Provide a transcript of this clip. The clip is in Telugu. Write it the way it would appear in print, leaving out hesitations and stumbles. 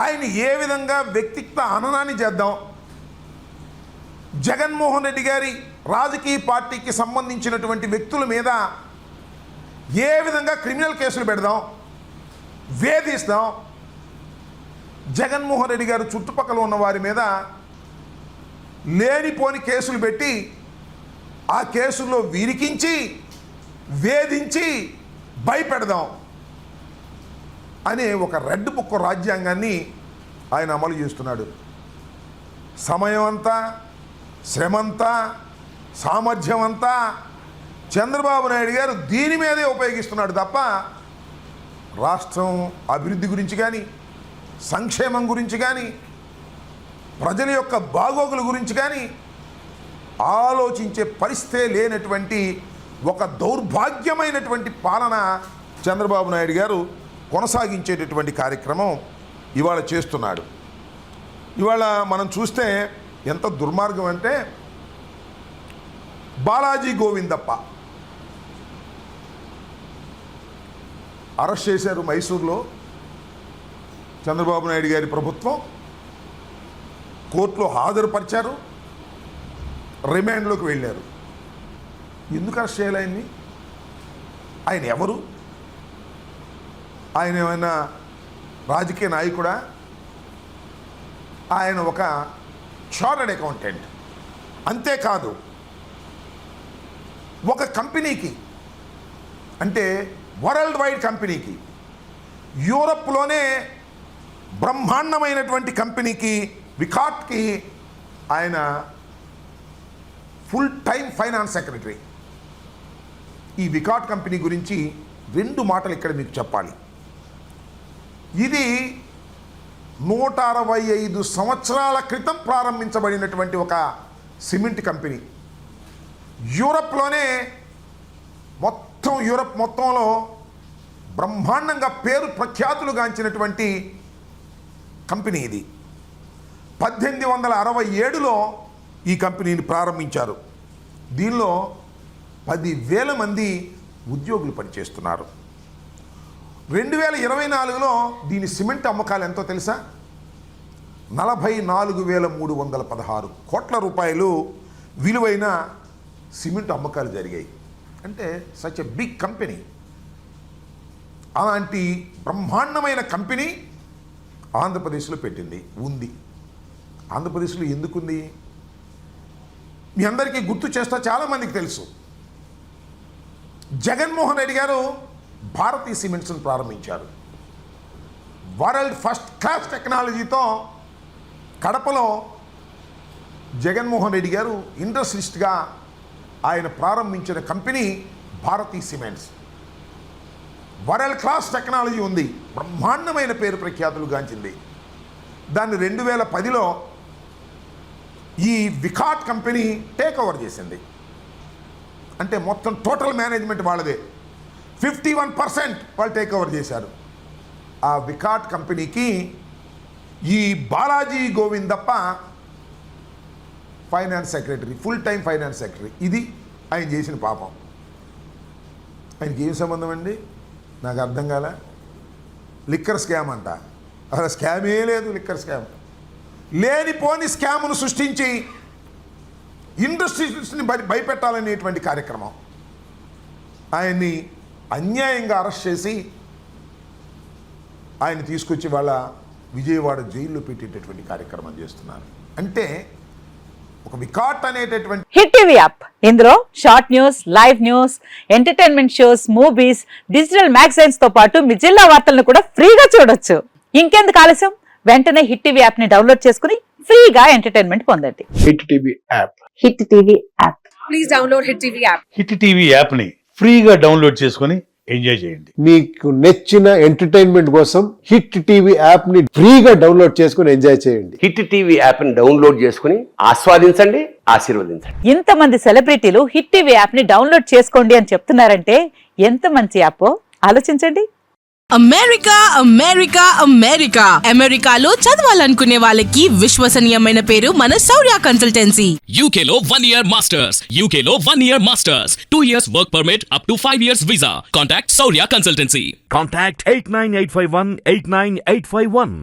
ఆయన ఏ విధంగా వ్యక్తిత్వ హననాన్ని చేద్దాం, జగన్మోహన్ రెడ్డి గారి రాజకీయ పార్టీకి సంబంధించినటువంటి వ్యక్తుల మీద ఏ విధంగా క్రిమినల్ కేసులు పెడదాం, వేధిస్తాం, జగన్మోహన్ రెడ్డి గారు చుట్టుపక్కల ఉన్న వారి మీద లేనిపోని కేసులు పెట్టి ఆ కేసుల్లో విరికించి వేధించి భయపెడదాం అనే ఒక రెడ్ బుక్ రాజ్యాంగాన్ని ఆయన అమలు చేస్తున్నాడు. సమయం అంతా, శ్రమంతా, సామర్థ్యం అంతా చంద్రబాబు నాయుడు గారు దీని మీదే ఉపయోగిస్తున్నాడు తప్ప రాష్ట్రం అభివృద్ధి గురించి కానీ, సంక్షేమం గురించి కానీ, ప్రజల యొక్క బాగోగుల గురించి కానీ ఆలోచించే పరిస్థితే లేనటువంటి ఒక దౌర్భాగ్యమైనటువంటి పాలన చంద్రబాబు నాయుడు గారు కొనసాగించేటటువంటి కార్యక్రమం ఇవాళ చేస్తున్నాడు. ఇవాళ మనం చూస్తే ఎంత దుర్మార్గం అంటే, బాలాజీ గోవిందప్ప అరెస్ట్ చేశారు మైసూర్లో. చంద్రబాబు నాయుడు గారి ప్రభుత్వం కోర్టులో హాజరుపరిచారు, రిమాండ్లోకి వెళ్ళారు. ఎందుకు అరెస్ట్ చేయాలి ఆయన్ని? ఆయన ఎవరు? ఆయన ఏమైనా రాజకీయ నాయకుడా? ఆయన ఒక చార్టర్డ్ అకౌంటెంట్. అంతేకాదు, ఒక కంపెనీకి, అంటే వరల్డ్ వైడ్ కంపెనీకి, యూరప్లోనే బ్రహ్మాండమైనటువంటి కంపెనీకి, వికాట్కి ఆయన ఫుల్ టైం ఫైనాన్స్ సెక్రటరీ. ఈ వికాట్ కంపెనీ గురించి 2 మాటలు ఇక్కడ మీకు చెప్పాలి. ఇది 165 సంవత్సరాల క్రితం ప్రారంభించబడినటువంటి ఒక సిమెంట్ కంపెనీ. యూరప్లోనే యూరప్ మొత్తంలో బ్రహ్మాండంగా పేరు ప్రఖ్యాతులు గాంచినటువంటి కంపెనీ ఇది. 1867లో ఈ కంపెనీని ప్రారంభించారు. దీనిలో 10,000 మంది ఉద్యోగులు పనిచేస్తున్నారు. 2024లో దీని సిమెంట్ అమ్మకాలు ఎంతో తెలుసా? 44,316 కోట్ల రూపాయలు విలువైన సిమెంట్ అమ్మకాలు జరిగాయి. అంటే సచ్ ఎ బిగ్ కంపెనీ. అలాంటి బ్రహ్మాండమైన కంపెనీ ఆంధ్రప్రదేశ్లో ఉంది. ఆంధ్రప్రదేశ్లో ఎందుకుంది? మీ అందరికీ గుర్తు చేస్తా, చాలామందికి తెలుసు. జగన్మోహన్ రెడ్డి గారు భారతీయ సిమెంట్స్ను ప్రారంభించారు. వరల్డ్ ఫస్ట్ క్లాస్ టెక్నాలజీతో కడపలో జగన్మోహన్ రెడ్డి గారు ఇండస్ట్రియలిస్ట్గా ఆయన ప్రారంభించిన కంపెనీ భారతీయ సిమెంట్స్. వరల్డ్ క్లాస్ టెక్నాలజీ ఉంది, బ్రహ్మాండమైన పేరు ప్రఖ్యాతులు గాంచింది. దాన్ని 2010లో ఈ వికాట్ కంపెనీ టేక్ ఓవర్ చేసింది. అంటే మొత్తం టోటల్ మేనేజ్మెంట్ వాళ్ళదే. 51% వాళ్ళు టేక్ ఓవర్ చేశారు. ఆ వికాట్ కంపెనీకి ఈ Balaji Govindappa finance secretary, full time finance secretary. ఇది ఆయన చేసిన పాపం. ఆయనకి ఏం సంబంధం అండి? నాకు అర్థం కాలే. లిక్కర్ స్కామ్ అంట. అసలు స్కామే లేదు, లిక్కర్ స్కామ్. లేనిపోని స్కామ్ను సృష్టించి ఇండస్ట్రీస్ని భయపెట్టాలనేటువంటి కార్యక్రమం. ఆయన్ని అన్యాయంగా అరెస్ట్ చేసి ఆయన తీసుకొచ్చి వాళ్ళ విజయవాడ జైల్లో పెట్టేటటువంటి కార్యక్రమం చేస్తున్నారు. అంటే ఒక వికాట్ అనేటటువంటి హిట్ టీవీ యాప్. ఇందులో short news, live news, entertainment shows, movies, digital magazines తో పాటు మీ జిల్లా వార్తలను కూడా ఫ్రీగా చూడొచ్చు. ఇంకెందుకు ఆలస్యం? వెంటనే హిట్ టీవీ యాప్ ని డౌన్లోడ్ చేసుకుని ఫ్రీగా ఎంటర్టైన్మెంట్ పొందండి. Hit TV app. Hit TV app. Please download hit TV app. Hit TV app ని ఫ్రీగా డౌన్లోడ్ చేసుకుని ఎంజాయ్ చేయండి. మీకు నచ్చిన ఎంటర్టైన్మెంట్ కోసం హిట్ టీవీ యాప్ ని ఫ్రీగా డౌన్లోడ్ చేసుకుని ఎంజాయ్ చేయండి. హిట్ టీవీ యాప్ ని డౌన్లోడ్ చేసుకుని ఆస్వాదించండి, ఆశీర్వదించండి. ఇంతమంది సెలబ్రిటీలు హిట్ టీవీ యాప్ ని డౌన్లోడ్ చేసుకోండి అని చెప్తున్నారంటే ఎంత మంచి యాప్ ఆలోచించండి. అమెరికా అమెరికా అమెరికా అమెరికాలో చదవాలనుకునే వాళ్ళకి విశ్వసనీయమైన పేరు మన శౌర్య కన్సల్టెన్సీ. UK లో 1 year masters, UK లో 1 year masters, 2 years work permit up to 5 years visa. Contact Saurya Consultancy. Contact 89851 89851.